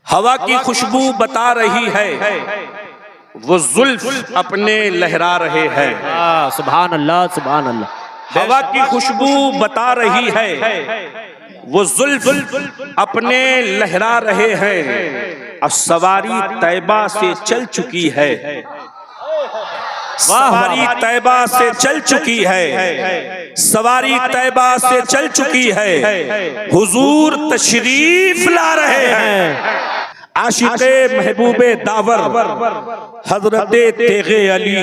हवा की खुशबू बता रही है, वो जुल्फ अपने लहरा रहे हैं। सुभान अल्लाह, सुभान अल्लाह। हवा की खुशबू बता रही है, वो जुल्फ अपने लहरा रहे हैं। अब सवारी तैबा से चल चुकी है, सवारी तैबा से चल चुकी है, सवारी तैबा से चल चुकी है। हुजूर तशरीफ ला रहे हैं। आशिक़े महबूबे दावर हजरते तेगे अली,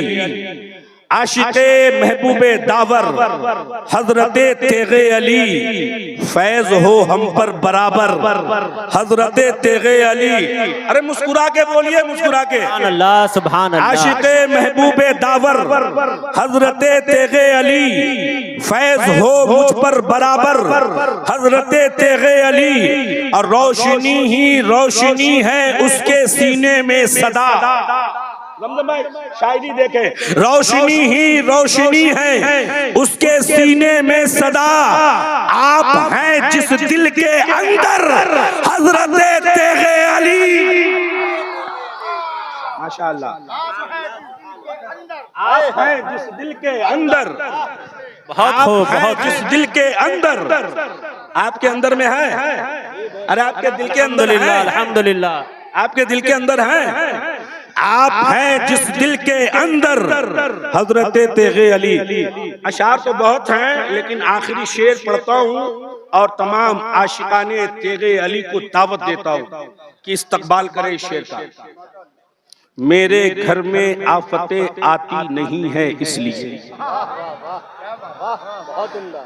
आशिक़े महबूबे दावर हजरते तेगे अली, फैज हो हम पर बराबर हजरते तेगे अली। अरे मुस्कुरा के बोलिए, मुस्कुरा के। अल्लाह, सुभान अल्लाह। आशिक़े महबूबे दावर हजरते तेगे अली, फैज हो मुझ पर बराबर हजरते तेगे अली। और रोशनी ही रोशनी है उसके सीने में सदा। शायरी देखे, रोशनी ही रोशनी है उसके सीने में सदा। आप हैं जिस दिल के अंदर हजरते तेगे अली। माशाअल्लाह। आप हैं जिस दिल के अंदर, बहुत जिस दिल के अंदर, आपके अंदर में है। अरे आपके दिल के अंदर है, अल्हम्दुलिल्लाह, आपके दिल के अंदर है। आप हैं जिस दिल के अंदर हजरत तेगे अली। अशार तो बहुत हैं, लेकिन आखिरी शेर पढ़ता हूँ और तमाम आशिकाने तेगे अली को दावत देता हूँ कि इस्तकबाल करे इस शेर का। मेरे घर में आफतें आती नहीं है इसलिए,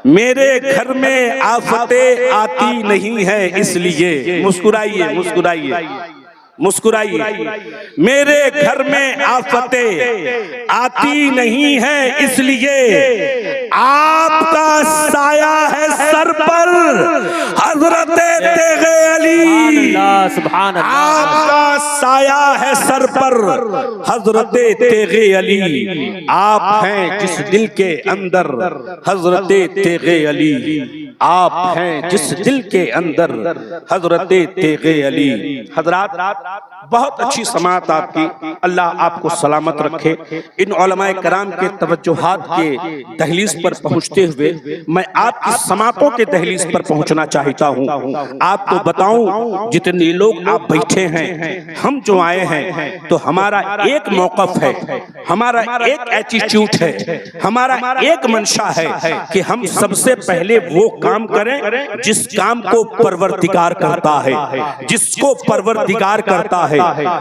मेरे घर में आफतें आती नहीं है इसलिए। मुस्कुराइए, मुस्कुराइए, मुस्कुराइए। मेरे घर में आफतें आती नहीं है इसलिए आपका साया है सर पर हजरत तेगे अली। सुभान अल्लाह। आपका साया है सर पर हजरत तेगे अली। आप हैं जिस दिल के अंदर हजरत तेगे अली। आप हैं जिस दिल के अंदर हजरत तेगे अली। हजरात, बहुत अच्छी समाअत आपकी, अल्लाह आपको सलामत रखे। इन उलमाए कराम के तवज्जुहात के दहलीज पर पहुंचते हुए मैं आपकी समाअतों के दहलीज पर पहुंचना चाहता हूं। आपको बताऊं, जितने लोग आप बैठे हैं, हम जो आए हैं, तो हमारा एक मौक़िफ़ है, हमारा एक एटीट्यूड है, हमारा एक मंशा है कि हम सबसे पहले वो काम करें जिस काम को परवरदिगार करता है, जिसको परवरदिगार करता है,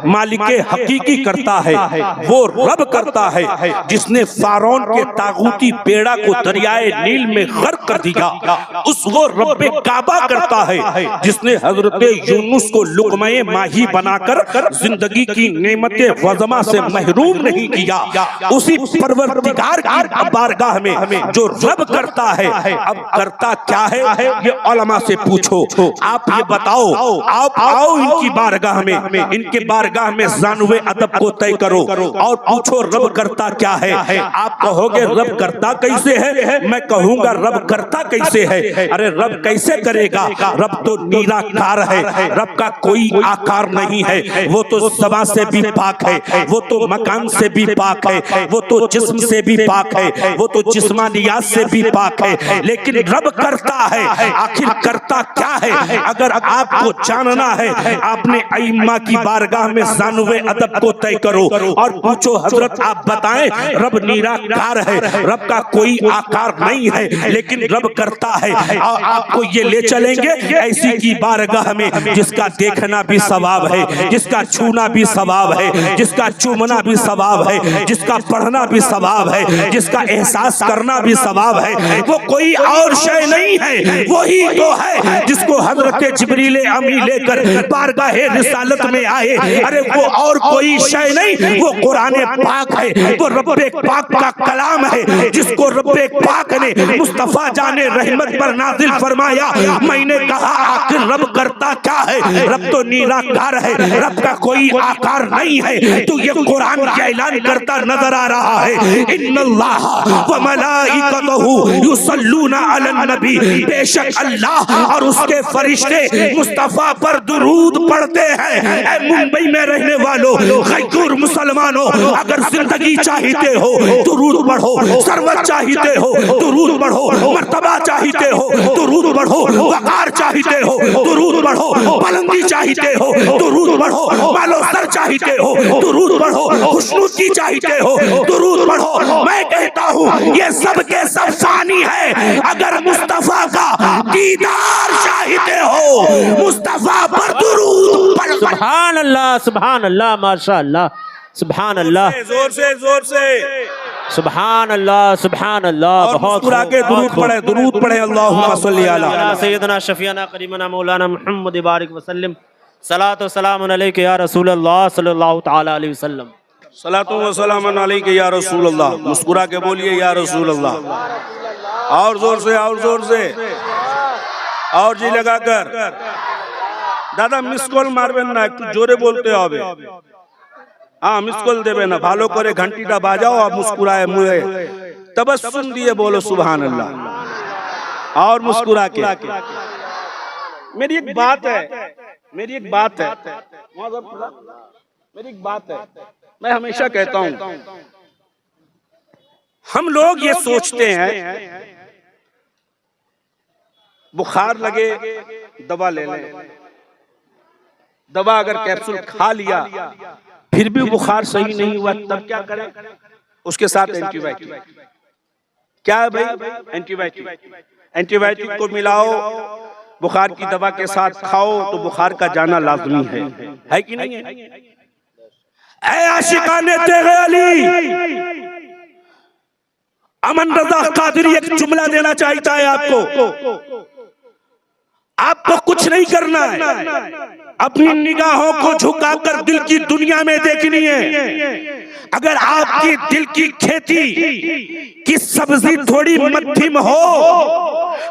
मालिके हकीकी करता है, वो रब करता है जिसने फ़ारौन के तागूती बेड़ा को दरियाए नील में गर्क कर दिया। उस वो रब्बे काबा करता है जिसने हजरत यूनुस को लुक़्मा-ए माही बनाकर जिंदगी की नेमते वज़मा से महरूम नहीं किया। उसी परवरदिगार की बारगाह में जो रब करता है, अब करता क्या है ये उलमा से पूछो। आप ये बताओ, आप आओ इनकी बारगाह में, इनके बारगाह में ज़ानुए अदब को तय करो और पूछो रब करता क्या है। आप कहोगे रब करता कैसे है, मैं कहूँगा रब करता कैसे है। अरे रब कैसे करेगा, रब तो निराकार है, रब का कोई आकार नहीं है। वो तो समा से भी पाक है, वो तो मकान से भी पाक है, वो तो जिस्म से भी पाक है, वो तो जिस्मानियात से भी पाक है। लेकिन रब करता है, आखिर करता क्या है। अगर आपको जानना है, आपने अइम्मा की बारगाह में ज़ानुए अदब को तय करो और पूछो हजरत आप बताएं, रब निराकार है, रब का कोई आकार नहीं है, लेकिन रब करता है। और आपको ये ले चलेंगे ऐसी की बारगाह में जिसका देखना भी सवाब है, जिसका छूना भी सवाब है, जिसका चूमना भी सवाब है, जिसका पढ़ना भी सवाब है, जिसका एहसास करना भी सवाब है। वो कोई और शय नहीं है, वही तो है जिसको हजरत जिब्रील अमी लेकर बारगाह रिसालत में आए। अरे वो और कोई शय नहीं, वो कुरान पाक है, वो रब्बे पाक का कलाम है जिसको रब्बे पाक ने मुस्तफा जाने रहमत पर नाजिल फरमाया। मैंने कहा आखिर रब करता क्या है, रब तो निराकार है, रब का कोई आकार नहीं है। तो ये कुरान का ऐलान करता नजर आ रहा है, इन्नल्लाह व मलाइकतहु युसल्लूना अलन नबी बेशक अल्लाह और उसके फरिश्ते मुस्तफा पर दुरूद पढ़ते हैं। ऐ मुंबई में रहने वालों, गैर मुसलमानों, अगर जिंदगी चाहते हो दुरूद पढ़ो, सरवत चाहते हो दुरूद पढ़ो, मर्तबा चाहते हो दुरूद पढ़ो, वकार चाहते हो दुरूद पढ़ो, बुलंदी चाहते हो दुरूद पढ़ो, मालो सर चाहते हो दुरूद पढ़ो, खुशनुदी चाहते हो दुरूद पढ़ो। मैं कहता हूँ ये सब के सब फानी है। अगर मुस्तफा का दीदार चाहते हो मुस्तफा पर दुरूद पढ़ो। सुभान अल्लाह माशाअल्लाह, सुभान अल्लाह, जोर से सुभान अल्लाह। और बहुत मुस्कुरा के दुरूद पढ़े अल्लाहुम्मा सल्ली अला सय्यदना शफीना करीमना मौलाना मुहम्मद बारिक वसल्लम। सलातो व सलामुन अलैका या रसूल अल्लाह सल्लल्लाहु तआला अलैहि वसल्लम। सलातु व सलामुन अलैका या रसूल अल्लाह। मुस्कुरा के बोलिए या रसूल अल्लाह। और जोर से और जी लगाकर। दादा मिस कॉल मारबेन ना, একটু জোরে বলতে হবে। हाँ मिस कॉल देवे ना, ভালো করে ঘন্টিটা বাজাও और मुस्कुराए मुझे तबस्सुम दिए बोलो सुभान अल्लाह। और मुस्कुरा के। मेरी एक बात है, मेरी एक बात है, मैं हमेशा कहता हूं, हम लोग ये सोचते हैं बुखार लगे दवा ले लें, दवा अगर कैप्सूल खा लिया फिर भी बुखार सही नहीं हुआ तब क्या करें? उसके साथ एंटीबायोटिक। क्या है भाई? एंटीबायोटिक को मिलाओ, बुखार की दवा के साथ खाओ तो बुखार का जाना लाजमी है कि नहीं है? ऐ आशिकाने तेरे अली, अमन रजा कादरी एक जुमला देना चाहता है आपको कुछ नहीं करना है, अपनी निगाहों को झुकाकर दिल की दुनिया में देखनी है। अगर आपकी दिल की खेती की सब्जी थोड़ी मध्यम हो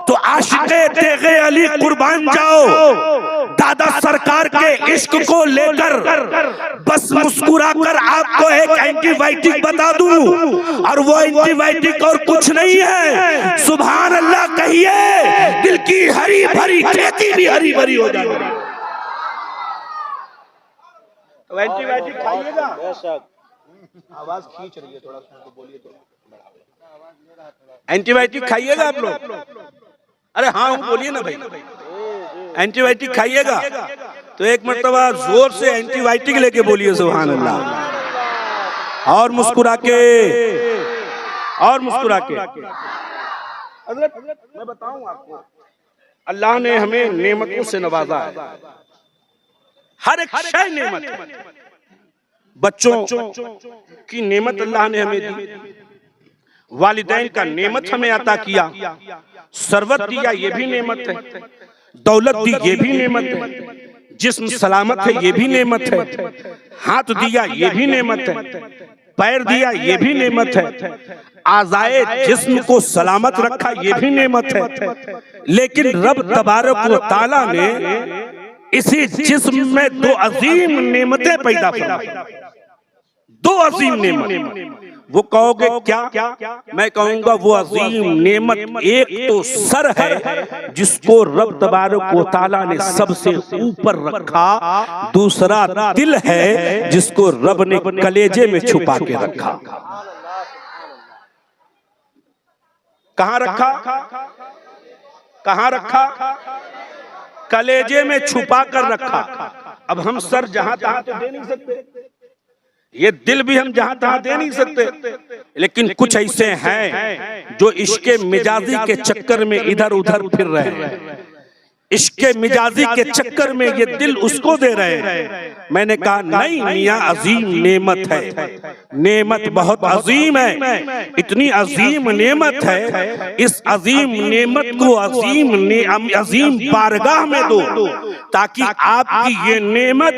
तो आशिक़े तेगे अली कुर्बान जाओ। दादा सरकार के इश्क को लेकर बस मुस्कुरा कर आपको एक एंटीबायोटिक बता दूं, और वो एंटीबायोटिक और कुछ नहीं है। सुभान अल्लाह कहिए, दिल की हरी भरी खेती भी हरी भरी हो जाएगी। तो एंटीबायोटिक खाइएगा। आवाज खींच रही है थोड़ा सा, बोलिए तो। एंटीबायोटिक खाइएगा आप लोग? अरे हाँ बोलिए ना भाई। एंटीबायोटिक खाइएगा तो एक मर्तबा जोर से एंटीबायोटिक लेके बोलिए सुभान अल्लाह। और मुस्कुरा के, और मुस्कुरा के। मैं बताऊं आपको, अल्लाह ने हमें नेमतों से नवाजा है। हर एक शय नेमत है। बच्चों की नेमत अल्लाह ने हमें दी, वालिदैन का नेमत हमें अता किया, सरवत दिया ये भी नेमत है, दौलत दी ये भी नेमत है, जिस्म सलामत है ये भी नेमत है, हाथ दिया ये भी नेमत है, पैर दिया ये भी नेमत है, आज़ाए जिस्म को सलामत रखा ये भी नेमत है। लेकिन रब तबारक व तआला ने इसी जिस्म में दो अजीम नेमतें पैदा फरमाई, दो अजीम नेमत। वो कहोगे क्या? मैं कहूंगा वो अजीम नेमत एक तो सर है जिसको रब तबारक व तआला ने सबसे ऊपर रखा, दूसरा दिल है जिसको रब ने कलेजे में छुपा के रखा। कहां रखा? कहां रखा? कलेजे में छुपा कर रखा। अब हम सर जहां तहां तो दे नहीं सकते, ये दिल भी हम जहां तहां दे नहीं सकते, लेकिन कुछ ऐसे हैं जो इश्के मिजाजी के चक्कर में इधर उधर फिर रहे हैं। इश्के मिजाजी के चक्कर में ये दिल उसको दे रहे हैं। मैंने कहा नहीं मियां, अजीम नेमत है, नेमत बहुत अजीम है, इतनी अजीम नेमत है। इस अजीम नेमत को अजीम बारगाह में दो ताकि आपकी ये नेमत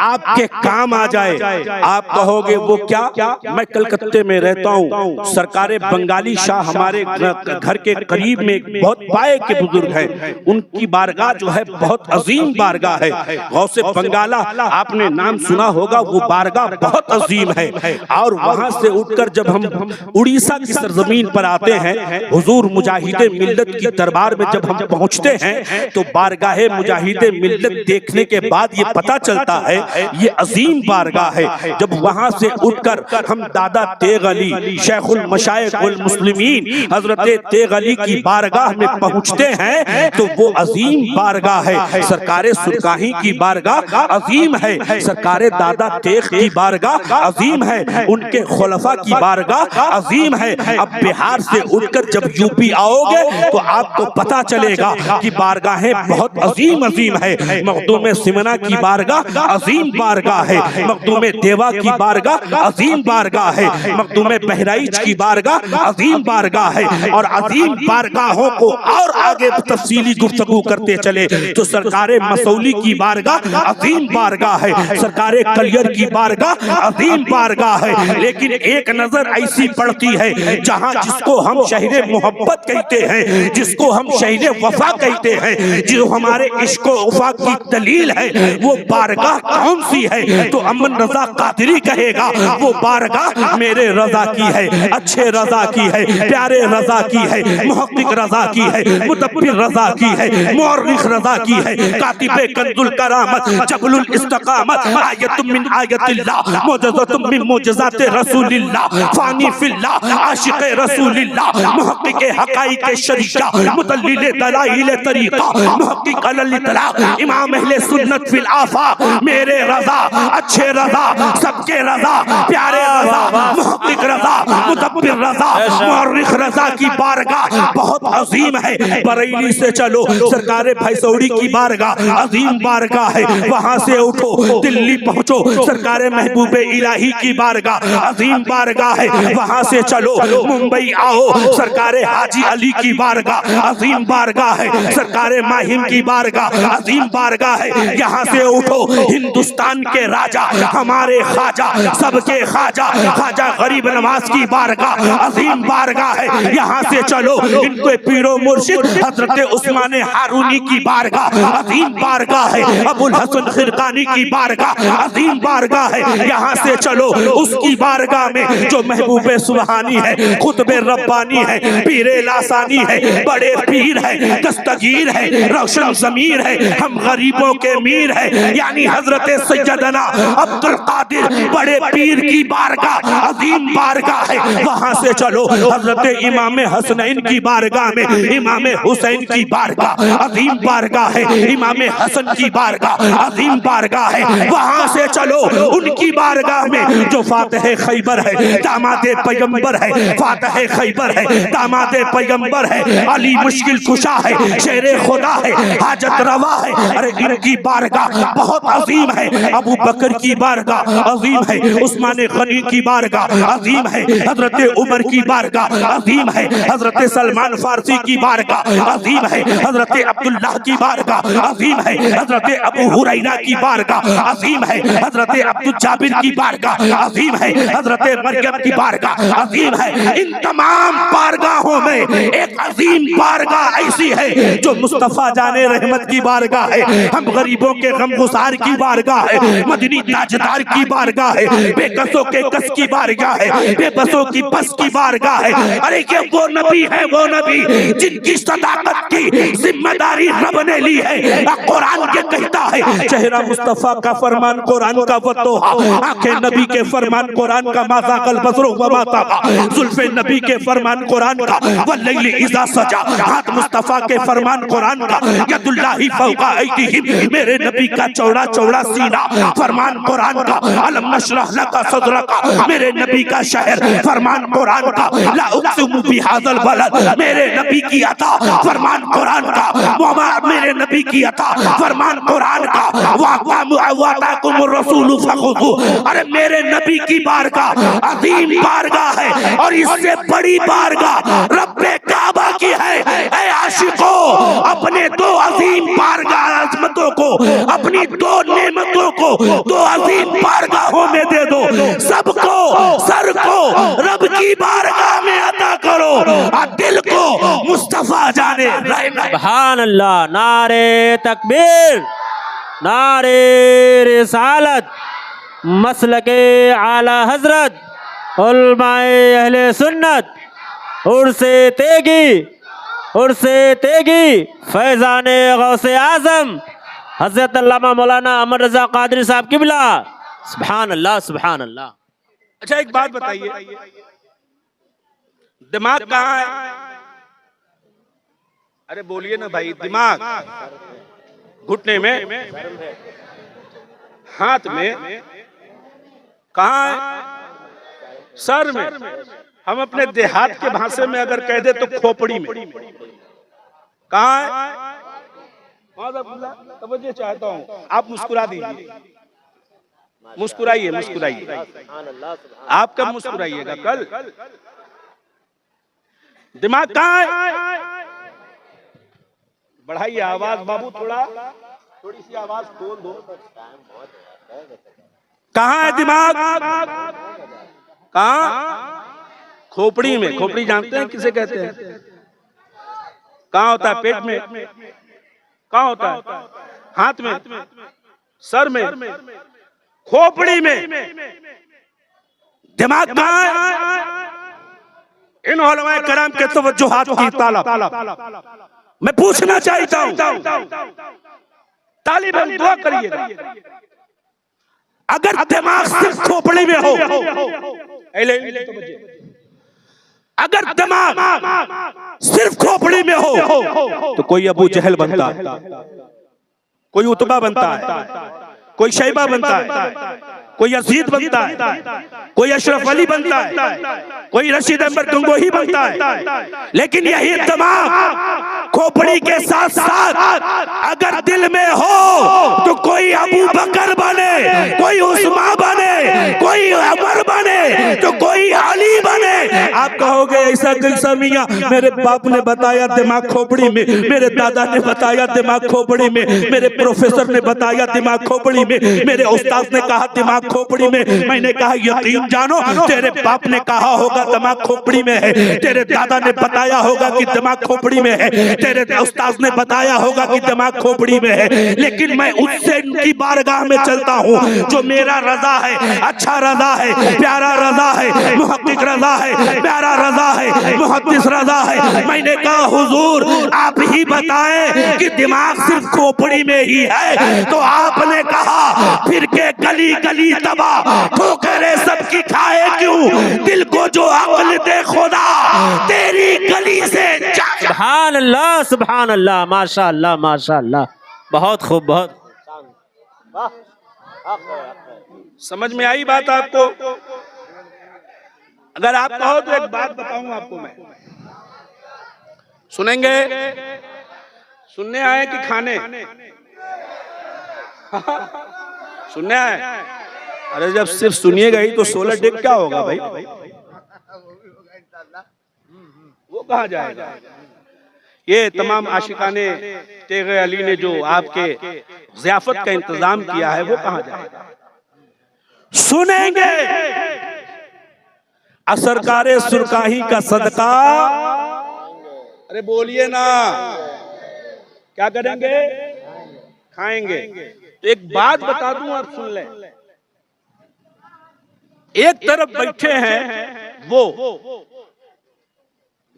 आपके काम आ जाए। आप कहोगे वो क्या? मैं कलकत्ते में रहता हूँ, सरकारे बंगाली शाह हमारे घर के करीब में एक बहुत पाए के बुजुर्ग हैं, उनकी बारगाह बारगाह जो है बहुत अजीम बारगाह है। गौसे बंगाला आपने नाम सुना होगा, वो बारगाह बहुत अजीम है। और वहां से उठकर जब हम उड़ीसा की सरजमीन पर आते हैं, हुजूर मुजाहिदे मिल्लत की दरबार में जब हम पहुंचते हैं तो बारगाहे मुजाहिदे मिल्लत देखने के बाद ये पता चलता है ये अजीम बारगाह है। जब वहां से उठकर हम दादा तेग अली शेखुल मशाइख वल मुस्लिमीन हजरत तेग अली की बारगाह में पहुंचते हैं तो वो अजीम बारगाह है। सरकारे सुरकाही की बारगाह अजीम है, सरकारे दादा तेग की बारगाह अजीम है, उनके खुलफा की बारगाह अजीम है। अब बिहार से उठकर जब यूपी आओगे तो आपको पता चलेगा कि बारगाहें बहुत अजीम अजीम है। मखदूम सिमना की बारगाह अजीम बारगाह है, मखदूम देवा की बारगाह अजीम बारगाह है, मखदूम बहराइच की बारगाह अजीम बारगाह है। और अजीम बारगाहों को और आगे तफसीली गुफ्तगू करते चले तो सरकारे मसौली की बारगाह अजीम बारगाह है, सरकारे कलियर की बारगाह अजीम बारगाह है। लेकिन एक नजर ऐसी पड़ती है जहां जिसको हम शहरे मोहब्बत कहते हैं, जिसको हम शहरे वफा कहते हैं, जो हमारे इश्क वफा की दलील है, वो बारगाह कौन सी है? तो अमन रजा कादरी कहेगा वो बारगाह मेरे रजा की है, अच्छे रजा की है, प्यारे रजा की है, मुहक्किक रजा की है, मुदब्बिर रजा की है, मुअर्रिख रजा की है, कातिबे कंजुल करामत जबलुल इस्तिकामत आयतुम मिन आयतिल्लाह मुअज्जज़तुम मिन मुअज्जज़ाति रसूलिल्लाह फानी फिल्लाह आशिक़े रसूलिल्लाह मुहक्किक हक़ाइक़ शरीका मुदल्लिल दलाइल तरीका मुहक्किक अलल इतलाक़ इमाम अहले सुन्नत फिल आफाक़ मेरे रजा, अच्छे रजा, सबके रजा, प्यारे रजा, मुहक्किक रजा, मुदब्बिर रजा, मुअर्रिख रजा की बारगाह बहुत अजीम है। बरेली से चलो सरकारे भैसौड़ी की बारगाह अजीम बारगाह है, वहां से उठो दिल्ली पहुंचो सरकारे महबूबे इलाही की बारगाह अजीम बारगाह है, वहां से चलो मुंबई आओ सरकारे हाजी अली की बारगाह अजीम बारगाह है, सरकारे माहिम की बारगाह अजीम बारगाह है। यहाँ से उठो हिंदुस्तान के राजा हमारे ख्वाजा सबके ख्वाजा ख्वाजा गरीब नवाज की बारगाह अजीम बारगाह है। यहाँ से चलो इनके पीरो मुर्शिद हजरत उस्मान हारूनी की बारगाह अजीम बारगाह है, अबुल हसन खिरकानी की बारगाह अजीम बारगाह है। यहाँ से चलो उसकी बारगाह में जो महबूबे सुबहानी है, खुतबे रब्बानी है, पीरे लासानी है, बड़े पीर है, दस्तगीर है, रोशन ज़मीर है, हम गरीबों के मीर है, यानी हजरत सैयदना अब्दुल कादिर बड़े पीर की बारगाह अजीम बारगाह है। वहां से चलो हजरत इमाम हसनैन की बारगाह में इमाम हुसैन की बारगाह अजीम बारगाह है, इमाम हसन की बारगाह अजीम बारगाह है। वहां से चलो उनकी बारगाह में जो फातिह खैबर है, दामादे पैगंबर है, फातिह खैबर है, दामादे पैगंबर है, अली मुश्किल कुशा है, शेरे खुदा है, हाजत रवा है। अरे इनकी बारगाह बहुत अजीम है। अबू बकर की बारगाह अजीम है, उस्मान गनी की बारगाह अजीम है, हजरत उमर की बारगाह अजीम है, हजरत सलमान फारसी की बारगाह अजीम है, हजरत अब्दुल्लाह की बारगाह अजीम है, हजरत अबू हुरैरा की बारगाह अजीम है, हजरत अब्दुल जाबिर की बारगाह अजीम है, हजरत मरियम की बारगाह अजीम है। इन तमाम बारगाहों में एक अजीम बारगाह ऐसी है जो मुस्तफा जाने रहमत की बारगाह है, हम गरीबों के गमगुसार की बारगाह है, मदनी ताजदार की बारगाह है, बेकसों के कस की बारगाह है, बेबसों की बस की बारगाह है। अरे ये वो नबी है, वो नबी जिनकी सदाकत की जिम्मेदारी रब ने ली है। कुरान के कहता है चेहरा मुस्तफा का फरमान कुरान का वतोहा, आंखें नबी के फरमान कुरान का माज़ा कल बसरो व मा तगा, जुल्फे नबी के फरमान कुरान का वल्लैल इज़ा सजा, हाथ मुस्तफा के फरमान कुरान का यदुल्लाहि फौका ऐदिहिम, मेरे नबी का चौड़ा चौड़ा सीना फरमान कुरान का, अलम नशरह लका सदरका, मेरे नबी का शहर फरमान कुरान का, ला उक़सिमु बिहाज़ल बलद, मेरे नबी की अता फरमान कुरान का, वमा मेरे नबी की अता फरमान कुरान का, वाताकुमुर रसूलु फखुदू, अरे मेरे नबी की बारगाह अजीम बारगाह है और इससे बड़ी बारगाह रब्बे काबा की है। ऐ आशिकों अपने दो अजीम बारगाह अज़मतों को, अपनी दो नेमतों को दो अजीम बारगाहों में दे दो, सबको सर को रब की बारगाह में अता करो और दिल को मुस्तफा जाने रहमत। सुभान अल्लाह। नारे तकबीर, नारे रिसालत, मसलके आला हजरत, उलमाए अहले सुन्नत, उर्से तेगी फैजाने गौसे आजम हजरत अल्लामा मौलाना अमर रजा कादरी साहब किबला। सुभान अल्लाह, सुभान अल्लाह। अच्छा एक बात बताइए, दिमाग कहाँ है? अरे बोलिए ना भाई। दिमाग घुटने में, हाथ में, कहाँ है? सर में। हम अपने देहात के भाषा में अगर कह दे तो खोपड़ी में। कहाँ है? तवज्जो चाहता हूँ, आप मुस्कुरा दीजिए। मुस्कुराइए, मुस्कुराइए। आप कब मुस्कुराइएगा? कल। दिमाग कहाँ है? बढ़ाइए आवाज बाबू, थोड़ी सी आवाज खोल दो। कहाँ है दिमाग? कहाँ? खोपड़ी में। खोपड़ी जानते हैं किसे कहते हैं? कहाँ होता है? पेट में। कहाँ होता है? हाथ में, सर में, खोपड़ी में। दिमाग कहाँ है? इन उलमाए कराम के तवज्जुहात की तालब मैं पूछना चाहता हूँ। तालिब हम दुआ करिएगा। अगर दिमाग सिर्फ खोपड़ी में हो, अगर दिमाग सिर्फ खोपड़ी में हो तो कोई अबू जहल बनता है, कोई उतबा बनता है, कोई शैबा बनता है, कोई यजीद बनता है, कोई अशरफ अली बनता है, कोई रशीद अहमद गंगोही बनता है। लेकिन यही दिमाग खोपड़ी के साथ साथ अगर दिल में हो तो कोई अबू बकर बने, कोई उस्मान बने, कोई उमर बने, तो कोई अली बने। आप कहोगे ऐसा कैसा मियां? मेरे बाप ने बताया दिमाग खोपड़ी में, मेरे दादा ने बताया दिमाग खोपड़ी में, मेरे प्रोफेसर ने बताया दिमाग खोपड़ी में, मेरे उस्ताद ने कहा दिमाग खोपड़ी में। मैंने कहा यकीन जानो, तेरे बाप ने कहा होगा दिमाग खोपड़ी में है, तेरे दादा ने बताया होगा कि दिमाग खोपड़ी में है, तेरे उस्ताद ने बताया होगा कि दिमाग खोपड़ी में है। लेकिन मैं उससे उनकी बारगाह में चलता हूँ जो मेरा रजा है, अच्छा रजा है, प्यारा रजा है, मुहक्किक रजा है, प्यारा रजा है, मुहद्दिस रजा है। मैंने कहा हुजूर आप ही बताएं कि दिमाग सिर्फ खोपड़ी में ही है। तो आपने कहा फिर के गली गली तबाह ठोकरे सबकी खाए क्यों? दिल को जो अक्ल दे खुदा तेरी गली से जाए। सुभान अल्लाह, सुभान अल्लाह, माशा अल्लाह, माशा अल्लाह। बहुत खूब, बहुत समझ में आई बात आपको? अगर आप कहो तो एक बात बताऊं आपको मैं। सुनेंगे? सुनने आए कि खाने? सुनने आए? अरे जब सिर्फ सुनिएगा ही तो 16 डिग क्या होगा भाई? वो कहाँ जाएगा? ये तमाम आशिकाने तेगे अली ने जो आपके ज़ियाफत का इंतजाम किया है वो कहाँ जाएगा? सुनेंगे असरकारे सुरकाही का सदका। अरे बोलिए ना, क्या करेंगे? खाएंगे। तो एक बात बता दूं, आप सुन लें। एक तरफ बैठे हैं वो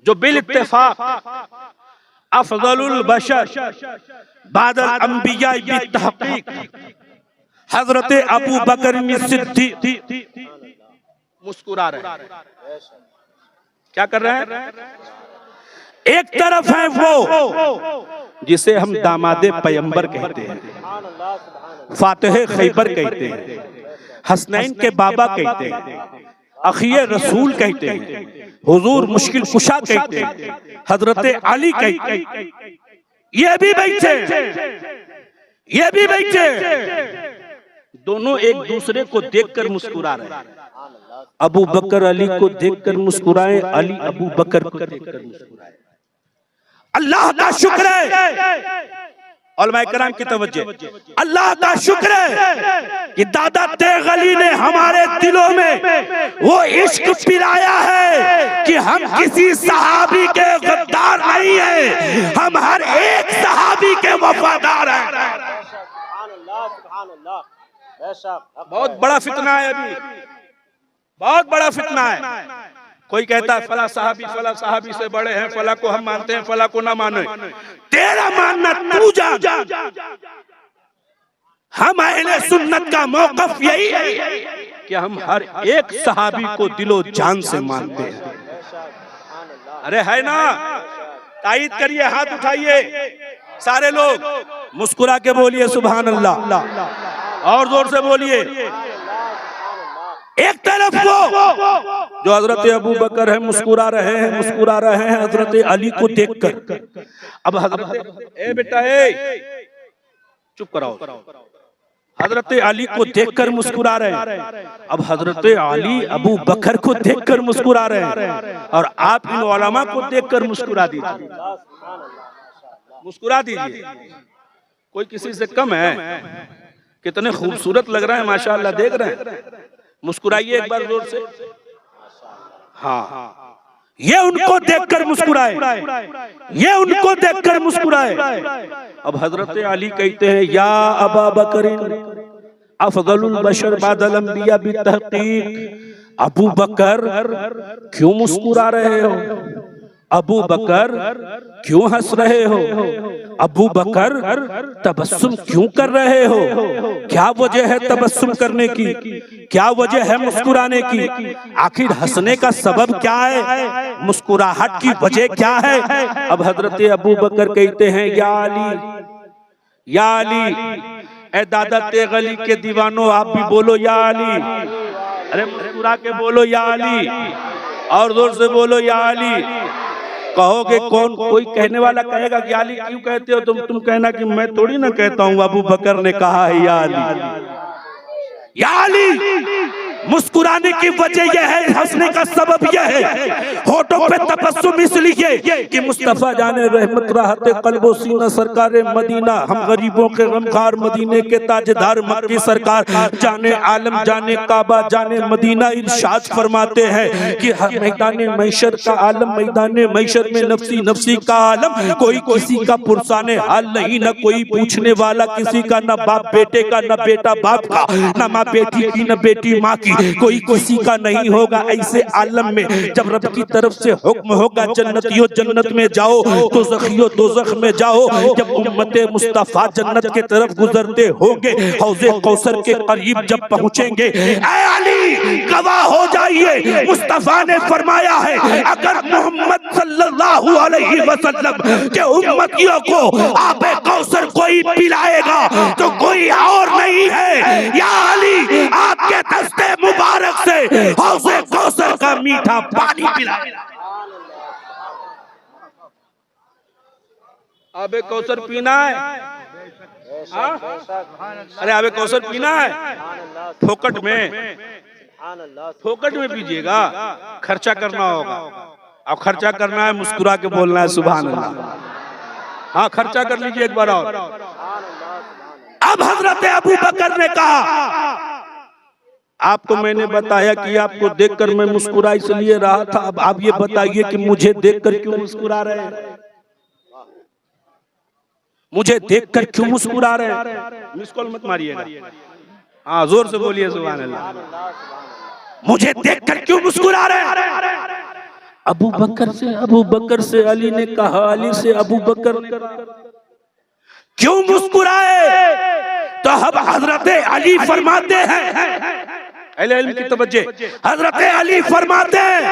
जो बिल इत्तेफाक अफजलुल बशर बादल अंबिया बित्तहकीक हजरत अबू बकर सिद्दीक मुस्कुरा रहे हैं। क्या कर रहे हैं? एक तरफ है वो जिसे हम दामादे पैगंबर कहते हैं, फातिह खैबर कहते हैं, हसनैन के बाबा कहते हैं, अखिए रसूल कहते हैं, हुजूर मुश्किल कुशा कहते हैं, हजरत अली कहते हैं। ये भी बैठे, ये भी बैठे, दोनों एक दूसरे को देखकर मुस्कुरा रहे हैं। अबू बकर अली को देखकर मुस्कुराए, अली अबू बकर को देखकर मुस्कुराए। अल्लाह का शुक्र है उलमाए कराम की तवज्जो, अल्लाह का शुक्र है कि दादा तेग अली ने हमारे दिलों में वो इश्क पिलाया है कि हम किसी सहाबी के गद्दार नहीं हैं, हम हर एक सहाबी के वफादार हैं। बहुत बड़ा फितना है, अभी बहुत बड़ा फितना है। कोई कहता है फला साहबी से बड़े हैं, फला को हम मानते हैं, फला को ना माने। तेरा मानना तू जान, हम अहले सुन्नत का मौक़िफ़ यही है कि हम हर एक सहाबी को दिलो जान से मानते हैं। अरे है ना, तायीद करिए, हाथ उठाइए सारे लोग, मुस्कुरा के बोलिए सुभान अल्लाह, और जोर से बोलिए। एक तरफ वो जो हजरत अबू बकर है मुस्कुरा रहे हैं हजरत अली को देखकर। अब हजरत ए बेटा चुप कराओ, हजरत अली को देखकर मुस्कुरा रहे हैं। अब हजरत अली अबू बकर को देखकर मुस्कुरा रहे हैं, और आप इन उलमा को देखकर मुस्कुरा दीजिए, मुस्कुरा दीजिए। कोई किसी से कम है? कितने खूबसूरत लग रहे हैं माशाअल्लाह, देख रहे हैं, मुस्कुराइए एक बार जोर से। हाँ, ये उनको देखकर मुस्कुराए, ये उनको देखकर मुस्कुराए। अब हजरत अली कहते हैं या अबा बकरिन अफदलुल बशर बादल अंबिया बितहकीक। अबू बकर क्यों मुस्कुरा रहे हो? अबू बकर क्यों हंस रहे हो? अबू बकर तबस्सुम क्यों कर रहे हो? क्या वजह है तबस्सुम करने की? क्या वजह है मुस्कुराने की? आखिर हंसने का सबब क्या है? मुस्कुराहट की वजह क्या है? अब हजरत अबू बकर कहते हैं या अली, या अली, ए दादा तेग अली के दीवानों आप भी बोलो या अली। अरे मुस्कुरा के बोलो या अली, और जोर से बोलो या अली। कहोगे कौन? कोई कहने वाला कहेगा कि अली क्यों कहते हो तुम कहना कि मैं थोड़ी ना कहता हूँ, अबू बकर ने कहा है या अली, या अली। मुस्कुराने की वजह यह है, हंसने का सबब यह है, होठों पे तबस्सुम इसलिए कि मुस्तफा जाने रहमत राहत कल्बो सीना सरकार मदीना, हम गरीबों के गमखार मदीने के ताजदार मक्की सरकार जाने आलम जाने काबा जाने मदीना इरशाद फरमाते हैं कि मैदान मैशर का आलम, मैदान मैशर में नफसी नफसी का आलम, कोई किसी का पुरसाने हाल नहीं, न कोई पूछने वाला किसी का, न बाप बेटे का, न बेटा बाप का, न माँ बेटी की, न बेटी माँ की, कोई किसी का नहीं होगा। ऐसे आलम में जब रब की तरफ से हुक्म होगा जन्नतियों जन्नत में जाओ, दोज़खियों दोज़ख में जाओ, जब उम्मते मुस्तफा जन्नत के तरफ गुजरते होंगे, हौज़े कौसर के करीब जब पहुंचेंगे, ऐ अली गवाह हो जाइए, मुस्तफा ने फरमाया है अगर मोहम्मद सल्लल्लाहु अलैहि वसल्लम के उम्मतियों को आबे कौसर कोई पिलाएगा तो कोई और नहीं है, या अली आपके दस्ते मुबारक से हौज़े कौसर का मीठा पानी पिला। आबे कौसर पीना है? अरे आबे कौसर पीना है? फोकट में, फोकट में पीजिएगा, खर्चा करना होगा। अब खर्चा करना है, मुस्कुरा के बोलना है सुभान अल्लाह। हाँ, खर्चा कर लीजिए एक बार और। अब हजरत अबू बकर ने कहा आपको मैंने बताया कि आपको देखकर मैं मुस्कुरा इसलिए रहा था, अब आप ये बताइए कि मुझे देखकर क्यों मुस्कुरा रहे हैं? मुझे देखकर क्यों मुस्कुरा रहे हैं? मिस कॉल मत मारिएगा, हाँ जोर से बोलिए सुभान अल्लाह। मुझे देखकर क्यों मुस्कुरा रहे हैं? अबू बकर से अली ने कहा, अली से अबू बकर ने क्यों मुस्कुराए? तो अब हजरत अली फरमाते हैं, अहले इल्म की तवज्जो, हजरत अली फरमाते हैं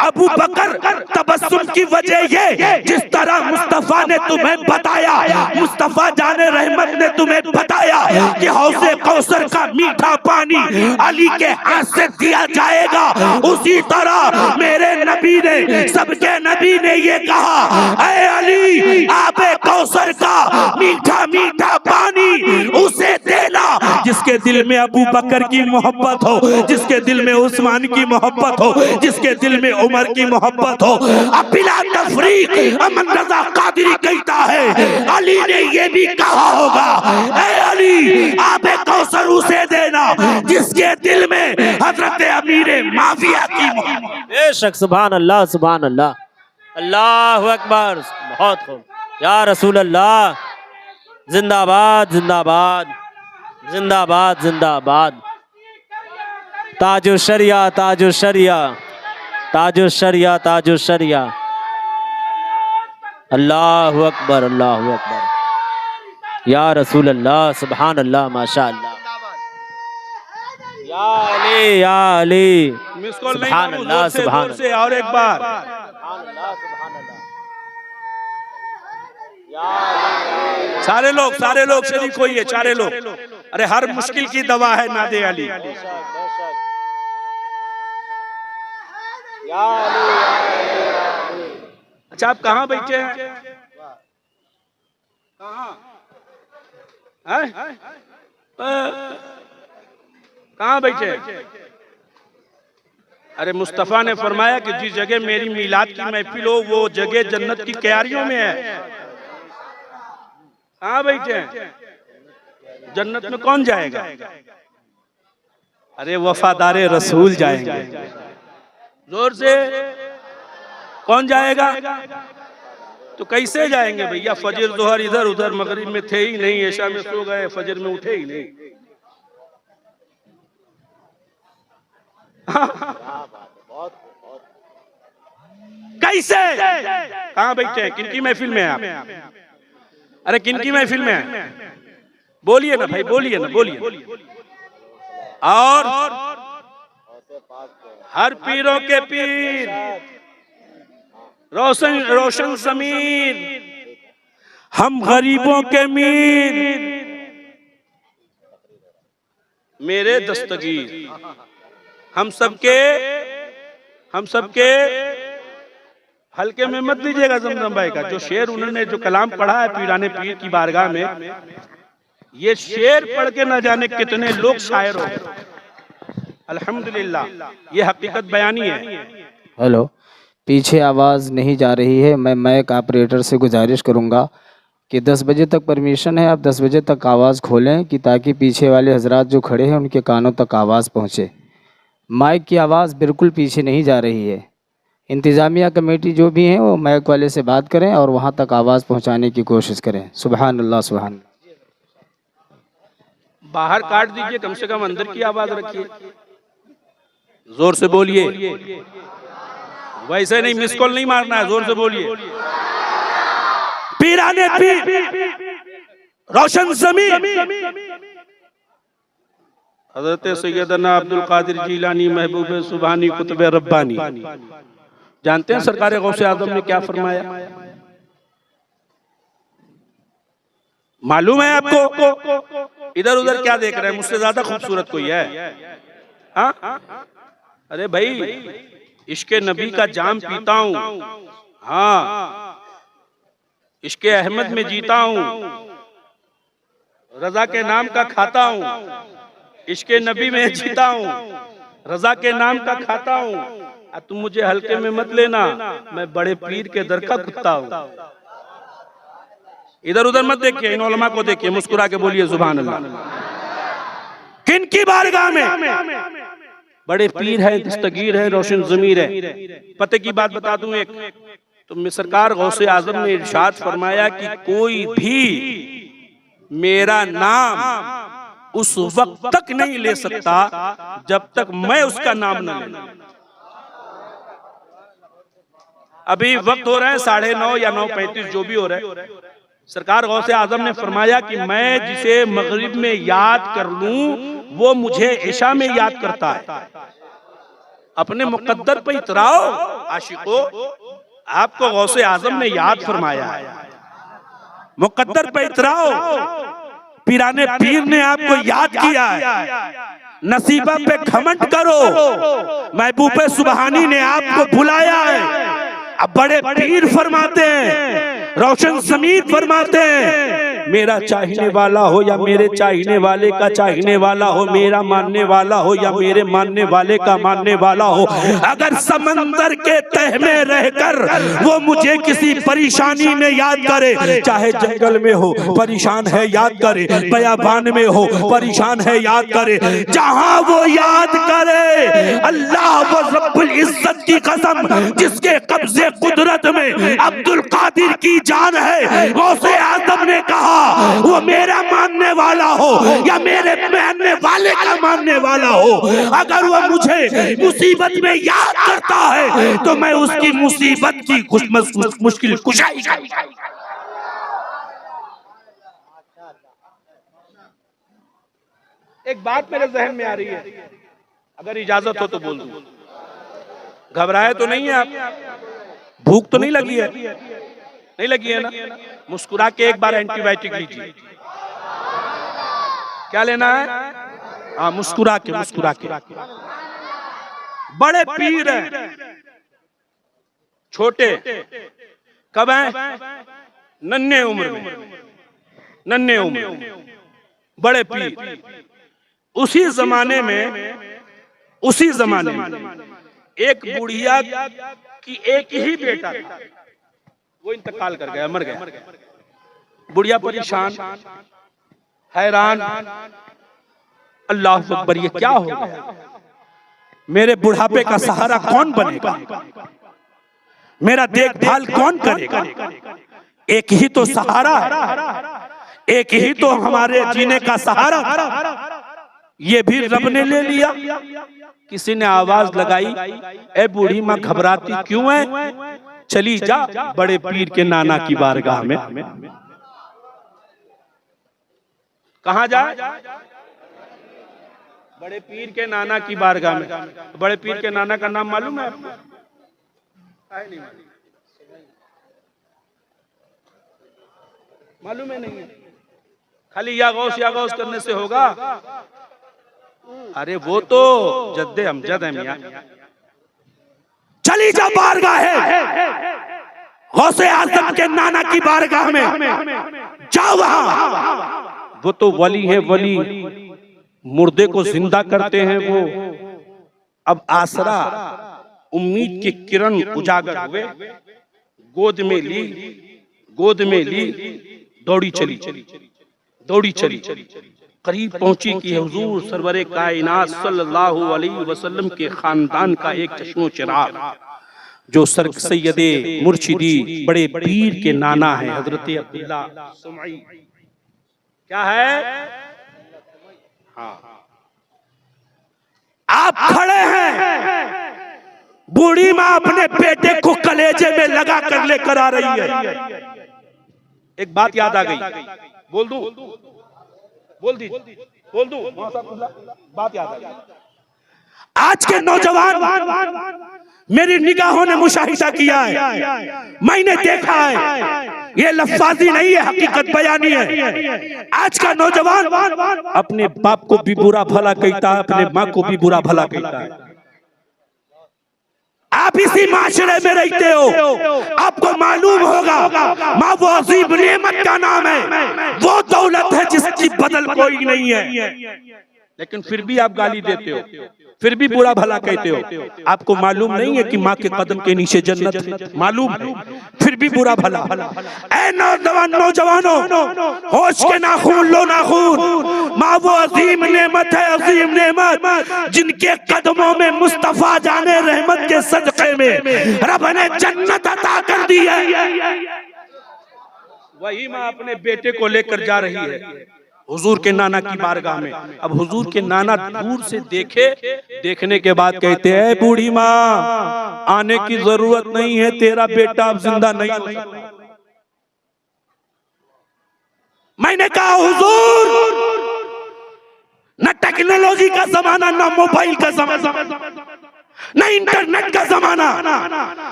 अबू बकर तबस्सुम की वजह ये, जिस तरह मुस्तफा ने तुम्हें बताया, मुस्तफा जाने रहमत ने तुम्हें बताया कि हौज़े कौसर का मीठा पानी अली के हाथ से दिया जाएगा, उसी तरह मेरे नबी ने, सबके नबी ने ये कहा ऐ अली आबे कौसर का मीठा मीठा पानी कुर्बानी उसे देना जिसके दिल में अबू बकर की मोहब्बत हो, जिसके दिल में उस्मान की मोहब्बत हो, जिसके दिल में उमर की मोहब्बत हो। अब बिला तफरीक अमन रजा कादरी कहता है अली ने ये भी कहा होगा, ऐ अली आबे कौसर उसे देना जिसके दिल में हजरत अमीर माविया की मोहब्बत। बेशक, सुभान अल्लाह, सुभान अल्लाह, अल्लाहु अकबर। बहुत खूब, या रसूल अल्लाह, जिंदाबाद जिंदाबाद जिंदाबाद जिंदाबाद। ताजो शरिया, ताजो शरिया, ताजो शरिया, ताजो शरिया। अल्लाहु अकबर, अल्लाहु अकबर। या रसूल अल्लाह, सुभान अल्लाह, माशा अल्लाह। या अली, या अली, सुभान अल्लाह, सुभान अल्लाह। और एक बार सारे लोग शरीक होइए, सारे लोग। अरे हर मुश्किल की दवा है नादे अली। अच्छा, आप कहाँ बैठे हैं? कहाँ बैठे हैं? अरे मुस्तफा ने फरमाया कि जिस जगह मेरी मिलाद की महफिल हो वो जगह जन्नत की क्यारियों में है। कहाँ बैठे हैं? जन्नत में कौन जाएगा? अरे वफादारे रसूल जाएंगे। जोर से, कौन जाएगा? तो कैसे जाएंगे भैया? फजर जोहर इधर उधर, मगरिब में थे ही नहीं, ऐशा में सो गए, फजर में उठे ही नहीं। कैसे? कहाँ बैठे हैं? किनकी महफिल में आप? अरे किनकी महफिल में है? बोलिए ना भाई, बोलिए ना, बोलिए। और हर पीरों के पीर, रोशन ज़मीर, हम गरीबों के मीर, मेरे दस्तगीर, हम सबके हल्के में मत लीजिएगा ज़मज़म भाई का। जो शेर उन्होंने जो कलाम पढ़ा है पीराने पीर की बारगाह में, ये शेर पढ़ के न जाने कितने लोग शायर हो गए। अल्हम्दुलिल्लाह, ये हकीकत बयानी है। हेलो, पीछे आवाज़ नहीं जा रही है। मैं माइक ऑपरेटर से गुजारिश करूंगा कि 10 बजे तक परमिशन है, आप 10 बजे तक आवाज़ खोलें कि ताकि पीछे वाले हजरात जो खड़े हैं उनके कानों तक आवाज़ पहुंचे। माइक की आवाज़ बिल्कुल पीछे नहीं जा रही है। इंतज़ामिया कमेटी जो भी हैं वो माइक वाले से बात करें और वहां तक आवाज़ पहुंचाने की कोशिश करें। सुभान अल्लाह, सुभान अल्लाह। बाहर काट दीजिए, कम से कम अंदर की आवाज़ रखिए। जोर से बोलिए, वैसे नहीं, मिस कॉल नहीं मारना है, जोर से बोलिए। पीराने पीर, रोशन ज़मीर, हज़रत सैयदना अब्दुल कादिर जीलानी, महबूब सुभानी, कुतुब रब्बानी। जानते हैं सरकार गौसे आज़म ने क्या फरमाया? मालूम है आपको? इधर उधर क्या देख रहे हैं? मुझसे ज्यादा खूबसूरत कोई है? हाँ? अरे भाई, इश्के नबी का जाम पीता हूँ, हाँ, इश्के अहमद में जीता हूँ, रजा के नाम का खाता हूँ, इश्के नबी में जीता हूँ, रजा के नाम का खाता हूँ। तुम मुझे हल्के में मत लेना, मैं बड़े पीर के दर का कुत्ता हूँ। इधर उधर मत देखिए, इन उलमा को देखिए, मुस्कुरा के बोलिए सुभान अल्लाह। किनकी बारगाह में? बड़े पीर है, दस्तगीर है, रोशन ज़मीर है। पते की बात बता दूं एक, तो सरकार गौसे आजम ने इरशाद फरमाया कि कोई भी मेरा नाम उस वक्त तक नहीं ले सकता जब तक मैं उसका नाम न ले लूं। अभी वक्त हो रहा है 9:30 या 9:35 जो भी हो रहा है। सरकार गौसे आजम ने फरमाया कि मैं जिसे मगरिब में याद कर लूं वो मुझे इशा में याद करता है। अपने मुकद्दर पे इतराओ आशिको, आपको गौसे आजम ने याद फरमाया है, मुकद्दर पे इतराओ। पीराने पीर ने आपको याद किया है, नसीबा पे घमंड करो। महबूब सुबहानी ने आपको बुलाया है। अब बड़े पीर फरमाते हैं, रोशन ज़मीर फरमाते हैं, मेरा चाहने वाला हो या मेरे चाहने वाले का चाहने वाला हो, मेरा मानने वाला हो या मेरे मानने वाले का मानने वाला हो, अगर समंदर के तह में रहकर वो मुझे किसी परेशानी में याद करे, चाहे जंगल में हो परेशान है याद करे, बयाबान में हो परेशान है याद करे, जहां वो याद करे, अल्लाह वो रब्बुल इज्जत की कसम जिसके कब्जे कुदरत में अब्दुल कादिर की जान है, गौसे आजम ने कहा वो मेरा मानने वाला हो या मेरे मानने वाले का मानने वाला हो, अगर वो मुझे मुसीबत में याद करता है तो मैं उसकी मुसीबत की मुश्किल कुशाई। एक बात मेरे जहन में आ रही है, अगर इजाजत हो तो बोल दूं। घबराए तो नहीं है आप? भूख तो नहीं लगी है? नहीं लगी है ना? मुस्कुरा के एक बार एंटीबायोटिक लीजिए। क्या लेना है? हाँ, मुस्कुरा के, मुस्कुरा के। बड़े पीर हैं, छोटे कब हैं? नन्हे उम्र में, नन्हे उम्र में बड़े पीर। उसी जमाने में एक बुढ़िया की एक ही बेटा था, वो इंतकाल कर गया, मर गया। बुढ़िया परेशान, हैरान, अल्लाह अकबर, ये क्या हो गया? मेरे बुढ़ापे का सहारा कौन बनेगा? मेरा देखभाल कौन करेगा? एक ही तो सहारा है, एक ही तो हमारे जीने का सहारा, ये भी रब ने ले लिया। किसी ने आवाज लगाई, ए बूढ़ी माँ घबराती क्यों है? चली जा बड़े पीर के नाना की बारगाह में। कहाँ जाए? बड़े पीर के नाना की बारगाह में। बड़े पीर के नाना का नाम मालूम है आपको? मालूम है? नहीं है? खाली या गौस करने से होगा? अरे वो तो जद्दे अमजद है मियां। चली जा बारगाह है गौसे आजम के नाना की बारगाह में, जाओ वहां। वो तो वली है, वली मुर्दे को जिंदा करते हैं। वो अब आसरा उम्मीद की किरण उजागर हुए, गोद में ली, दौड़ी चली, करीब पहुंची कि हुजूर सरवरे कायनात सल्लल्लाहु अलैहि वसल्लम के खानदान का एक चश्मो चिराग, जो सर सैयदे मुर्शिदी बड़े पीर के नाना है, हजरत अब्दुल्ला सुमई। क्या है? हाँ, आप खड़े हैं, बूढ़ी माँ अपने बेटे को कलेजे में लगा कर लेकर आ रही है। एक बात याद आ गई, बोल दूं? बोल दूं? बात याद आ गई। आज के नौजवान, मेरी निगाहों ने मुशाहिदा किया है, मैंने देखा है, ये लफ्ज़ी नहीं है, हकीकत बयानी है। आज का नौजवान अपने बाप को भी बुरा भला कहता है, अपने माँ को भी बुरा भला कहता है। आप इसी माशरे में रहते हो, आपको मालूम होगा माँ वो अजीम नेमत का नाम है, वो दौलत है जिसकी बदल कोई नहीं है, लेकिन फिर भी आप गाली देते हो, फिर भी बुरा भला कहते हो। आपको मालूम नहीं है कि माँ के कदम के नीचे जन्नत है? मालूम है, फिर भी बुरा भला। ऐ नौजवानों, होश के नाखून लो नाखून। माँ वो अजीम नेमत है, अजीम नेमत जिनके कदमों में मुस्तफा जाने रहमत के सदक़े में रब ने जन्नत अता कर दी है। वही माँ अपने बेटे को लेकर जा रही है हुजूर के नाना की बारगाह में। अब हुजूर के नाना दूर से देखने के बाद कहते हैं, बूढ़ी माँ आने की जरूरत नहीं है, तेरा बेटा अब जिंदा नहीं हो सकता। मैंने कहा हुजूर, न टेक्नोलॉजी का जमाना, न मोबाइल का जमाना, न इंटरनेट का जमाना,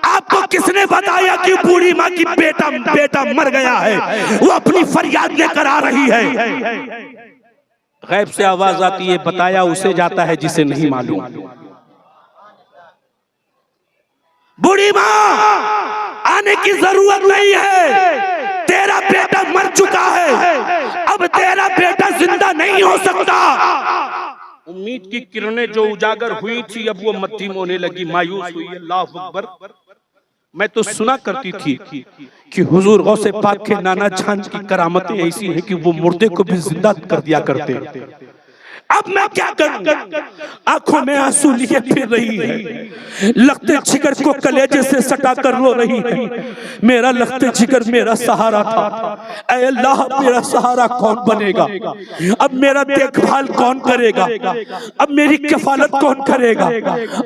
आपको किसने बताया कि बूढ़ी माँ की बेटा मर गया है, वो अपनी फरियाद लेकर आ रही है? गैब से आवाज आती है, बताया उसे जाता है जिसे नहीं मालूम। बूढ़ी माँ आने की जरूरत नहीं है, तेरा बेटा मर चुका है, अब तेरा बेटा जिंदा नहीं हो सकता। उम्मीद की किरणें जो उजागर हुई थी अब वो मद्दीम होने लगी, मायूस हुई। अल्लाह अकबर। मैं तो सुना करती थी कि हुजूर गौसे पाक के नाना जान की करामतें ऐसी हैं कि वो मुर्दे को भी जिंदा कर दिया करते। अब मैं क्या करूं? आंखों में आंसू लिए फिर रही है, लखते जिगर को कलेजे से सटा कर रो रही है। मेरा लखते जिगर मेरा सहारा था, ऐ अल्लाह मेरा सहारा कौन बनेगा? अब मेरा देखभाल कौन करेगा? अब मेरी कफालत कौन करेगा?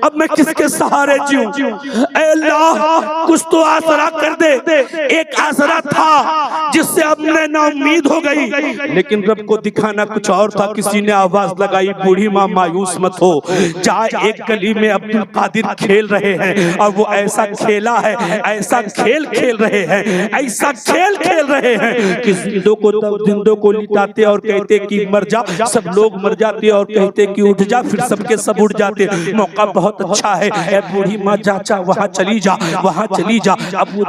अब मैं किसके सहारे जीऊं? ऐ अल्लाह कुछ तो आसरा कर दे। एक आसरा था जिससे अब मैं नाउम्मीद हो गई, लेकिन रब को दिखाना कुछ और था। किसी ने आवाज लगाई, बूढ़ी माँ मायूस मत हो, जा एक गली में अब्दुल कादिर खेल रहे हैं और वो ऐसा खेला है, ऐसा खेल खेल रहे हैं, ऐसा खेल खेल रहे हैं कि जिंदों को लिटाते और कहते कि मर जा, सब लोग मर जाते और कहते कि उठ जा, फिर सबके सब उठ जाते। मौका बहुत अच्छा है, ऐ बूढ़ी माँ जा वहाँ चली जा, वहाँ चली जा। अब वो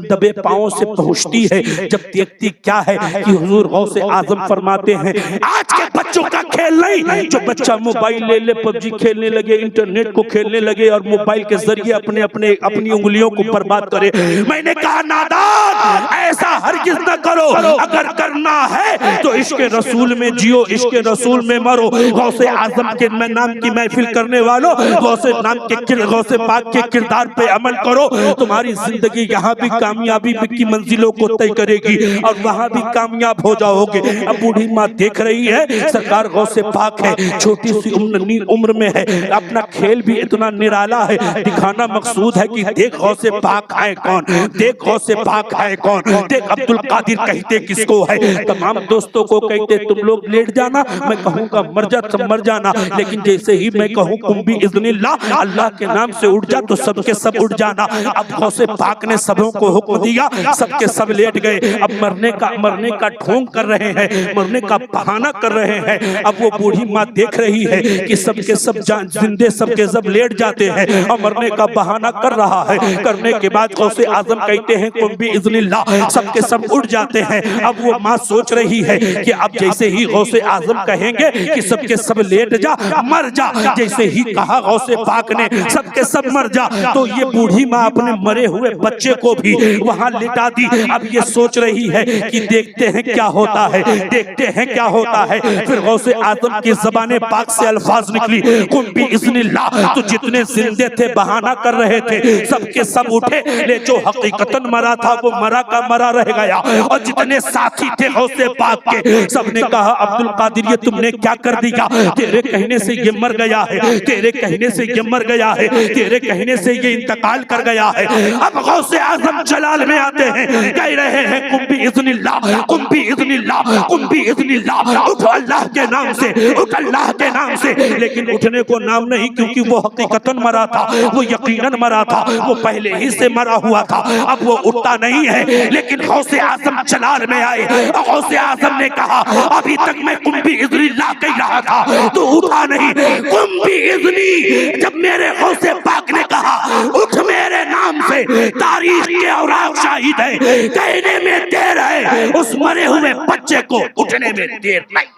दबे पाँव से पहुँचती है, जब देखती क्या है कि हुजूर गौसे आजम फरमाते हैं आज के बच्चों का खेल नहीं, जो बच्चा मोबाइल ले ले, पबजी खेलने लगे, इंटरनेट को खेलने लगे और मोबाइल के जरिए अपनी उंगलियों को बर्बाद करे। मैंने कहा नादान, ऐसा हरगिज न करो। अगर करना है तो इश्क रसूल में जियो, इश्क रसूल में मरो। गौसे आजम के नाम की महफिल करने वालों, गौसे पाक के किरदार पे अमल करो। तुम्हारी जिंदगी यहाँ भी कामयाबी की मंजिलों को तय करेगी और वहाँ भी कामयाब हो जाओगे। अब बूढ़ी माँ देख रही है, सरकार गौसे पाक है, छोटी सी उम्र में है, अपना खेल भी इतना निराला है, दिखाना मकसूद है कि देख गौसे पाक है कौन, देख गौसे पाक है कौन, देख अब्दुल कादिर कहते किसको है। तमाम दोस्तों को कहते तुम लोग लेट जाना, मैं कहूँगा मर जा सब मर जाना, लेकिन जैसे ही मैं कहूँ कुम भी इज़्निल्लाह, अल्लाह के नाम से उठ जा, तो सबके सब उठ जाना। अब गौसे पाक ने सबों को हुक्म दिया, सबके सब लेट गए। अब मरने का ढोंग कर रहे हैं, मरने का बहाना कर रहे हैं। अब वो बूढ़ी माँ देख रही है कि सबके सब जिंदे सबके सब लेट जाते हैं और मरने का बहाना कर रहा है। करने के बाद गौसे आजम कहते हैं कुम भी इज़्निल्लाह, सबके सब उठ जाते हैं। अब वो माँ सोच रही है कि अब जैसे ही गौसे आजम कहेंगे कि सबके सब लेट जा, मर जा, जैसे ही कहा गौसे पाक ने सबके सब मर जा, तो ये बूढ़ी माँ अपने मरे हुए बच्चे को भी वहां लिटा दी। अब ये सोच रही है कि देखते हैं क्या होता है, देखते हैं क्या होता है। फिर गौसे आजम की ज़बाने पाक से अल्फाज निकली कुम भी इज़्निल्लाह, तो जितने जिंदे थे बहाना कर रहे थे सबके सब उठे, ले जो हकीकतन मरा था वो मरा का मरा रह गया। और जितने साथी थे गौसे पाक के, सबने कहा अब्दुल कादिर ये तुमने क्या कर दिया? तेरे कहने से ये मर गया है, तेरे कहने से ये मर गया है, तेरे कहने से ये इंतकाल कर गया है। अब गौसे आजम जलाल में आते हैं, कह रहे हैं कुम भी इज़्निल्लाह, कुम भी इज़्निल्लाह, कुम भी इज़्निल्लाह, उठो अल्लाह के नाम से, उठ अल्लाह के नाम से। लेकिन उठने को नाम नहीं, क्योंकि वो हकीकतन मरा था, वो यकीनन मरा था, वो पहले ही से मरा हुआ था। अब वो उठता नहीं है। लेकिन गौसे आजम जलाल में आए और गौसे आजम ने कहा अभी तक मैं कुम भी इज़्निल्लाह कह रहा था, तो उठा नहीं। कुम भी इज़्नी, जब मेरे गौसे पाक ने कहा उठ मेरे नाम से, तारीख के औराक शाहिद है, कहने में देर है, उस मरे हुए बच्चे को उठने में देर नहीं।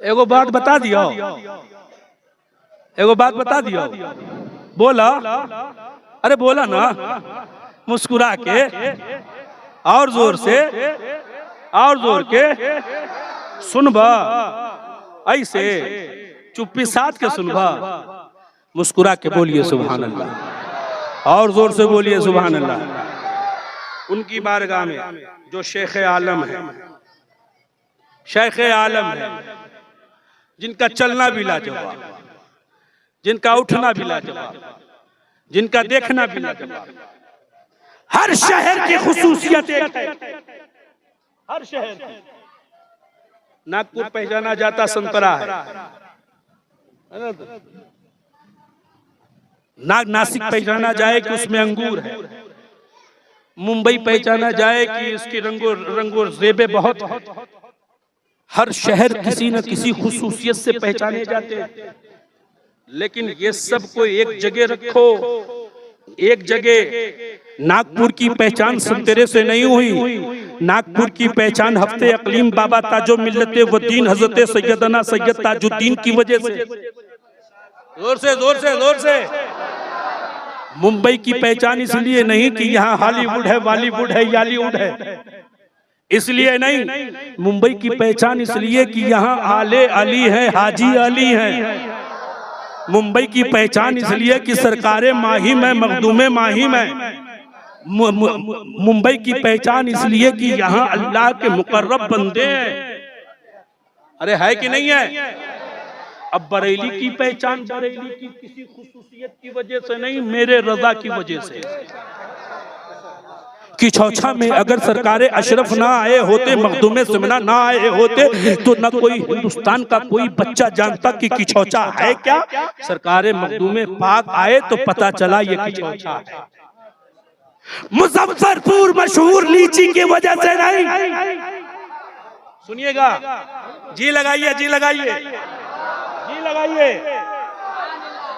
एगो बात बता दियो, एगो बात बता दियो। बोला, अरे बोला ना, मुस्कुरा के, और जोर से, और जोर के सुनबा, ऐसे चुप्पी साथ के सुनबा, मुस्कुरा के बोलिए सुभान अल्लाह, और जोर से बोलिए सुभान अल्लाह। उनकी बारगाह में जो शेख आलम है, शेख आलम है, जिनका चलना भी लाजवाब, जिनका उठना भी लाजवाब, जिनका देखना भी लाजवाब, हर शहर की खुसूसियत एक है, हर शहर की। नागपुर पहचाना जाता संतरा है, नासिक पहचाना जाए कि उसमें अंगूर है, मुंबई पहचाना जाए कि इसकी रंगो रेबे बहुत है। हर शहर किसी न किसी खुसूसियत से पहचाने जाते हैं, लेकिन ये सब को एक जगह रखो, एक जगह। नागपुर की पहचान संतरे से नहीं हुई, नागपुर की पहचान हफ्ते अकलीम बाबा ताजो मिल्लते वदीन हजरत सैयदना सैयद ताजुद्दीन की वजह से। जोर से जोर से जोर से। मुंबई की पहचान इसलिए नहीं कि यहाँ हॉलीवुड है, बॉलीवुड है, यालीवुड है, इसलिए नहीं। मुंबई की पहचान इसलिए कि यहाँ आले अली है, हाजी अली है। मुंबई की पहचान इसलिए कि सरकारे माही में, मखदूमे माही में। मुंबई की पहचान इसलिए कि यहाँ अल्लाह के मुकर्रब बंदे हैं। अरे है कि नहीं है? अब बरेली की पहचान बरेली की किसी खुसूसियत की वजह से नहीं, मेरे रजा की वजह से। किछौछा में अगर सरकारे अशरफ ना आए होते, मखदूमे सिमना ना आए होते, तो न कोई हिंदुस्तान का कोई बच्चा जानता कि किछौछा है क्या। सरकारे मखदूमे पाक आए तो पता चला ये किछौछा है। मुजफ्फरपुर मशहूर लीची की वजह से नहीं। सुनिएगा, जी लगाइए, जी लगाइए, जी लगाइए।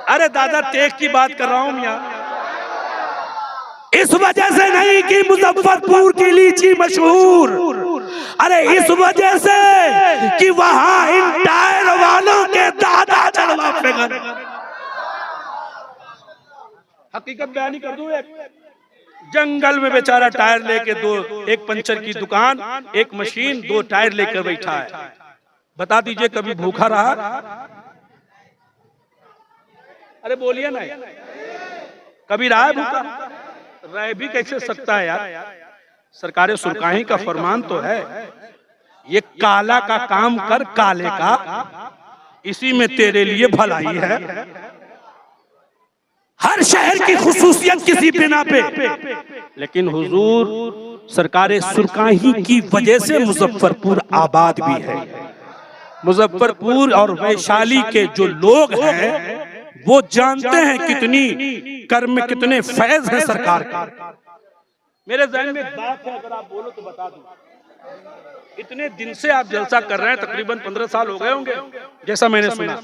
अरे दादा तेज की बात कर रहा हूं मियां। इस वजह से नहीं कि मुजफ्फरपुर की लीची मशहूर, अरे इस वजह से कि वहां इन टायर वालों के दादा जलवा फिगर। हकीकत बयानी कर दूं, जंगल में बेचारा टायर लेके एक पंचर की दुकान, एक मशीन, 2 टायर लेकर बैठा है। बता दीजिए कभी भूखा रहा? अरे बोलिए ना, कभी रहा है भूखा? रह भी कैसे सकता है यार। सरकारे सुरकाही का फरमान तो है, ये काला का काम कर काले का, इसी में तेरे लिए भलाई है। हर शहर की खुसूसियत किसी बिना पे, लेकिन हुजूर सरकारे सुरकाही की वजह से मुजफ्फरपुर आबाद भी है। मुजफ्फरपुर और वैशाली के जो लोग हैं वो जानते हैं कितनी कर्म, कितने फैज है सरकार का। मेरे ज़हन में एक बात है, अगर आप बोलो तो बता दूं। इतने दिन से आप जलसा कर रहे हैं, तकरीबन 15 साल हो गए होंगे जैसा मैंने सुना।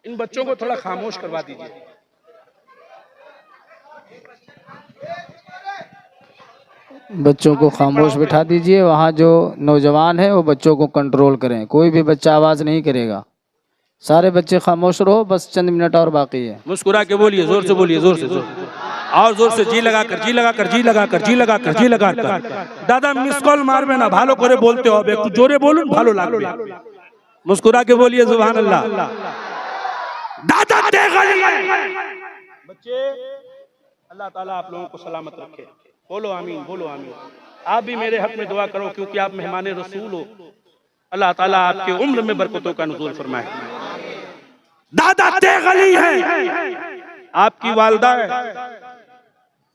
इन बच्चों को थोड़ा खामोश करवा दीजिए। बच्चों को खामोश बिठा दीजिए। वहाँ जो नौजवान है वो बच्चों को कंट्रोल करें, कोई भी बच्चा आवाज़ नहीं करेगा। सारे बच्चे खामोश रहो, बस चंद मिनट और बाकी है। मुस्कुरा के बोलिए, जोर से बोलिए, जोर से, और जोर से, जी लगाकर, जी लगाकर, जी लगाकर, जी लगाकर, जी लगाकर। दादा मिस कॉल मारबे ना, भालो करे बोलते हो, একটু জোরে বলুন, ভালো লাগবে। मुस्कुरा के बोलिए सुभान अल्लाह। दादा बच्चे, अल्लाह ताला आप लोगों को सलामत रखे। बोलो आमीन, बोलो आमीन। आप भी मेरे हक में दुआ करो क्योंकि आप मेहमान रसूल हो। अल्लाह ताला आपके उम्र में बरकतों का नुज़ूल फरमाए। दादा तेगली है, आपकी वालदा है,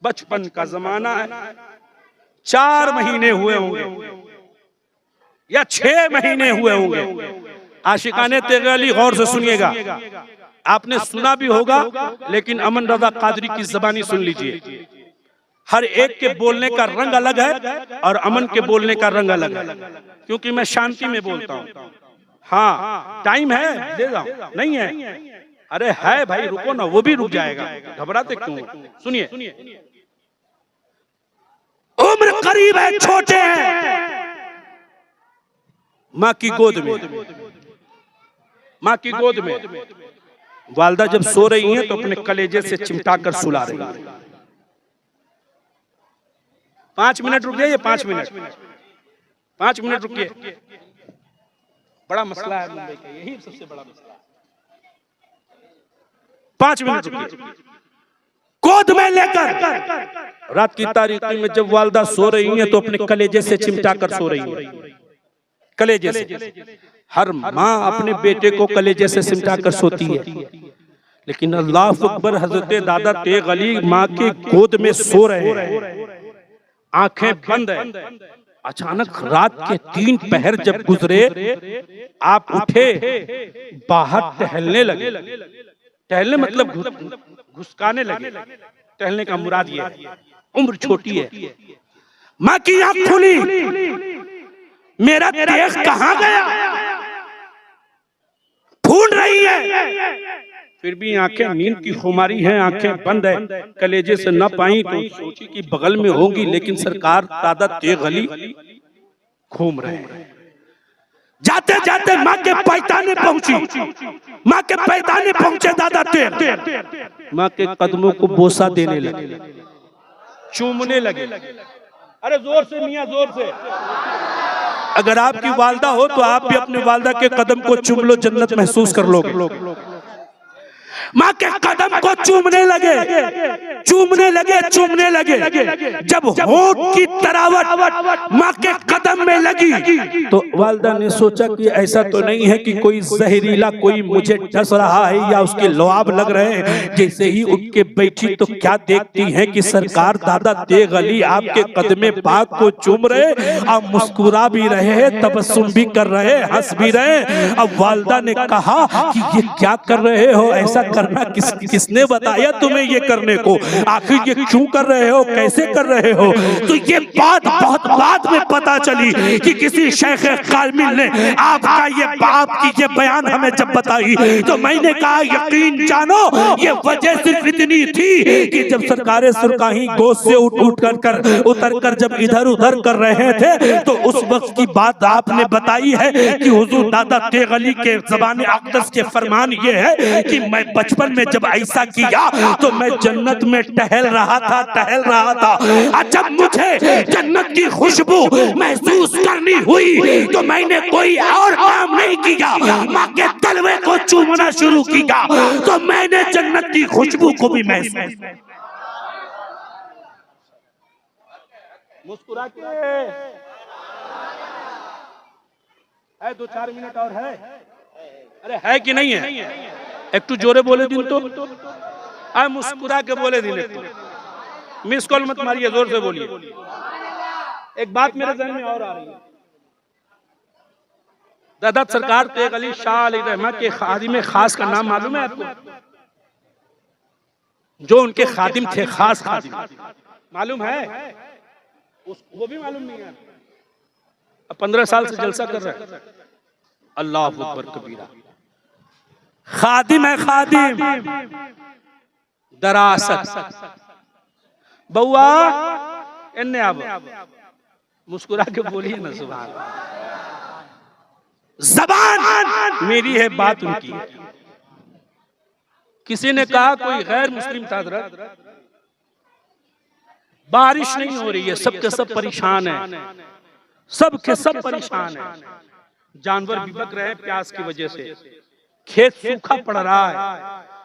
बचपन का जमाना है, 4 महीने हुए होंगे या 6 महीने हुए होंगे। आशिकाने तेगली गौर से सुनिएगा, आपने सुना भी होगा, लेकिन अमन रजा कादरी की ज़बानी सुन लीजिए। हर एक के बोलने का रंग अलग है और अमन के बोलने का रंग अलग है, क्योंकि मैं शांति में बोलता हूँ। हाँ टाइम है, दे जाओ, नहीं है? अरे है भाई, रुको ना, वो भी रुक जाएगा, घबराते क्यों? सुनिए, उम्र करीब है, छोटे हैं, माँ की गोद में, माँ की गोद में वालदा जब सो रही हैं तो अपने कलेजे से चिमटा कर सुला रही हैं। 5 मिनट रुक जाइए, 5 मिनट, 5 मिनट रुकिए। बड़ा मसला है मुंबई का, यही सबसे बड़ा मसला है। 5 मिनट रुकिए। गोद में लेकर रात की तारीकी में जब वालदा सो रही हैं तो अपने कलेजे से चिमटा कर सो रही हैं, कलेजे से। हर माँ अपने बेटे को कलेजे से चिमटा कर सोती है, लेकिन अल्लाह अकबर, हजरत दादा तेग अली माँ के गोद में सो रहे हैं। आंखें बंद है। अचानक रात के 3 पहर जब गुजरे, आप उठे, बाहर टहलने लगे। टहलने मतलब घुसकाने लगे। टहलने का मुराद ये है, उम्र छोटी है। माँ की आंख खुली, मेरा तेज कहां गया, ढूंढ रही है। फिर भी आंखें नींद की खुमारी हैं, आंखें बंद है, कलेजे से न पाई तो सोची कि बगल में होंगी, लेकिन सरकार दादा तेग अली घूम रहे हैं। जाते जाते माँ के पैताने पहुंची, माँ के पैताने पहुंचे दादा तेग, माँ के कदमों को बोसा देने लगे, चूमने लगे। अरे जोर से मियां, जोर से। अगर आपकी वालदा हो तो आप भी अपने वालदा के कदम को चूम लो, जन्नत महसूस कर लोगे। माँ के कदम को चूमने लगे, चूमने लगे, चूमने लगे। जब होंठ की तरावट माँ के कदम में लगी तो वालदा ने सोचा कि ऐसा तो नहीं है कि कोई जहरीला कोई मुझे डस रहा है या उसके लुआब लग रहे हैं। जैसे ही उठ के बैठी तो क्या देखती है कि सरकार दादा तेग अली आपके कदमे पाक को चूम रहे, आप मुस्कुरा भी रहे हैं, तबस्सुम भी कर रहे, हंस भी रहे। अब वालदा ने कहा कि ये क्या कर रहे हो, ऐसा करना किसने बताया तुम्हें ये करने को, आखिर ये क्यों कर रहे हो, कैसे कर रहे हो। तो ये बात बहुत बाद में पता चली कि किसी शेख कामिल ने आपकी ये बयान हमें जब बताई तो मैंने कहा यकीन जानो ये वजह सिर्फ इतनी थी कि जब सरकार सुरकाही गोश्त से उतर कर जब इधर उधर कर रहे थे तो उस वक्त की बात आपने बताई है कि हुजूर दादा तेग अली के ज़बान अक़दस के फरमान ये है कि मैं बचपन में जब ऐसा किया तो मैं जन्नत में टहल रहा था। जब मुझे जन्नत की खुशबू महसूस करनी हुई तो मैंने कोई और काम नहीं किया, माँ के तलवे को चूमना शुरू किया तो मैंने जन्नत की खुशबू को भी महसूस। मुस्कुरा के है, 2-4 मिनट और है। अरे है कि नहीं है? एक तो जोरे बोले दिन तो आ मुस्कुरा के बोले दिन तो मिस कॉल मत मारिए, जोर से बोलिए। एक बात मेरे ज़हन में और आ रही है, दादा सरकार तेग अली शाह अली रहमा के खादिम खास का नाम मालूम है आपको? जो उनके खादिम थे, खास खादिम मालूम है? वो भी मालूम नहीं है। अब 15 साल से जलसा कर रहा है। अल्लाह अकबर कबीरा। खादिम है, खादिम दरासत। बउआ इन्ने आब मुस्कुरा के बोलिए ना, सुभान। ज़बान मेरी है, बात उनकी है। किसी ने कहा कोई गैर मुस्लिम था हज़रत, बारिश नहीं हो रही है, सबके सब परेशान है, सबके सब परेशान है, जानवर भी बक रहे हैं प्यास की वजह से, खेत सूखा पड़ रहा है,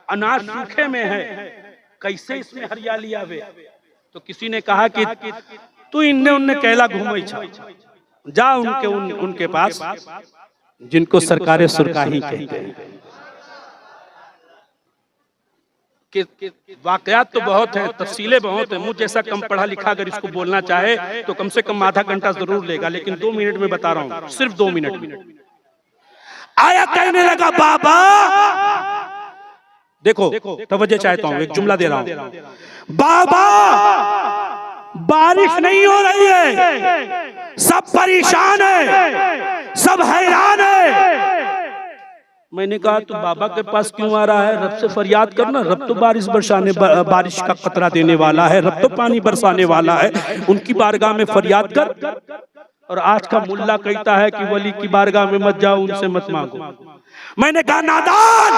अनाज सूखे में है, कैसे इसमें हरियाली आवे। तो किसी ने कहा कि तू इन्ने उन्ने कैला घूमे जा उनके पास जिनको सरकारें सुरकाही कहते हैं। कि वाकयात तो बहुत हैं, तफसीलें बहुत हैं। मुझ जैसा कम पढ़ा लिखा अगर इसको बोलना चाहे तो कम से कम आधा घंटा जरूर लेगा, लेकिन 2 मिनट में बता रहा हूँ, सिर्फ 2 मिनट। आया कहने लगा बाबा, देखो तवज्जो चाहता हूँ, एक जुमला दे रहा हूँ, बाबा बारिश नहीं हो रही है, सब परेशान है, सब हैरान है। मैंने कहा तो बाबा के पास क्यों आ रहा है, रब से फरियाद करना, रब तो बारिश का कतरा देने वाला है, रब तो पानी बरसाने वाला है, उनकी बारगाह में फरियाद कर। और आज का मुल्ला कहता है कि वली की बारगाह में मत जाओ, उनसे मत मांगो। मैंने कहा नादान,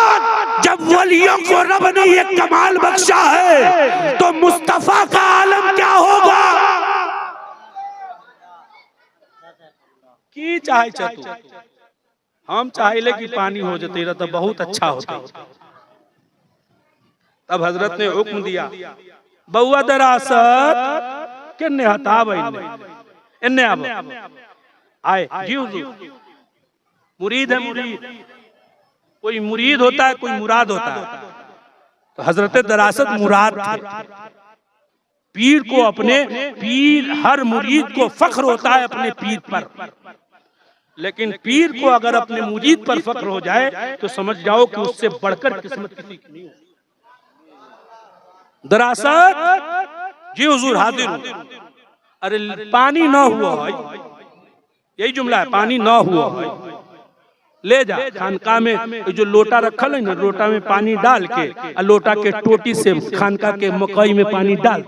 जब वलियों को रब ने ये कमाल बख्शा है तो मुस्तफा का आलम क्या होगा। की चाहे चतु, हम चाहे कि पानी हो जाते रहता बहुत अच्छा होता। तब हजरत ने हुक्म दिया, बउआ दरासत किन्ने हताब इन्ने आए जी, मुरीद है, मुरीद कोई मुरीद होता है, कोई मुराद होता है। तो हजरत दरासत मुराद थे, पीर को अपने पीर, हर मुरीद को फख्र होता है अपने पीर पर, लेकिन पीर को अगर अपने मुरीद पर फख्र हो जाए तो समझ जाओ कि उससे बढ़कर किस्मत किसी की नहीं होती। दरअसल जी हुजूर हाजिर हूं, अरे पानी ना हुआ है, यही जुमला है, पानी ना हुआ है, ले जा खानका में जो लोटा रखल है ना, लोटा में पानी डाल के, लोटा के टोटी से खानका के मकई में पानी डाल,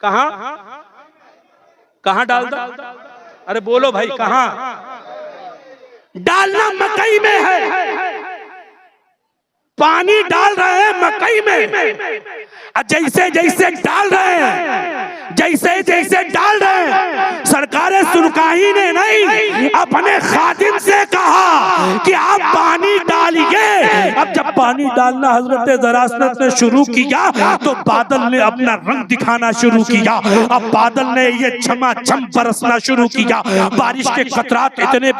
कहां कहां डाल दो, अरे बोलो भाई कहां डालना? मकई में है, पानी डाल रहे हैं मकई में, जैसे जैसे डाल रहे हैं, जैसे जैसे डाल रहे हैं, सरकार सुरकाही ने नहीं अपने खादिम से कहा कि आप पानी डालिए। अब जब पानी डालना हजरत दरासत ने शुरू किया तो बादल ने अपना रंग दिखाना शुरू किया। अब बादल ने ये छमाछम बरसना शुरू किया, बारिश के कतरात इतने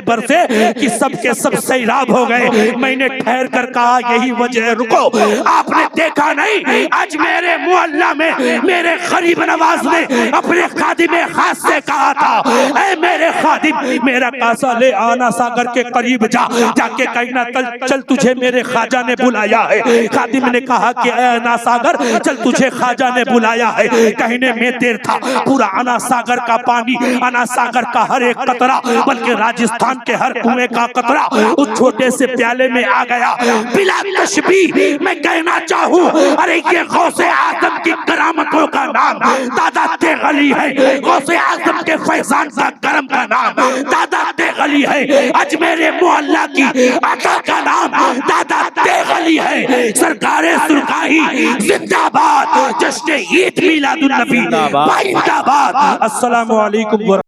बरसे कि सबके सब सैलाब हो गए। मैंने ठहर कर कहा यही वजह है, रुको, आपने देखा नहीं आज मेरे मोहल्ला में मेरे गरीब नवाज ने अपने खादिम खास से कहा था, ऐ मेरे खादिम मेरा कासा ले आना सागर के करीब जा, जाके कहना चल तुझे मेरे ख्वाजा ने बुलाया है। खादिम ने कहा कि ऐ आना सागर चल तुझे ख्वाजा ने बुलाया है। कहने में देर था, पूरा आना सागर का पानी, आना सागर का हर एक कतरा, बल्कि राजस्थान के हर कुएं का कतरा उस छोटे से प्याले में आ गया। बिला तशबीह मैं कहना चाहूं, अरे ये गौसे आजम की करामतों का नाम दादा तेगली है, गौसे आजम के फैजान का करम का नाम दादा तेगली है, अजमेर मोहल्ला की आका का नाम दादा तेगली है। सरकार सुरकाही जिंदाबाद, जश्न ईद मिलादुन नबी जिंदाबाद। अस्सलामु अलैकुम।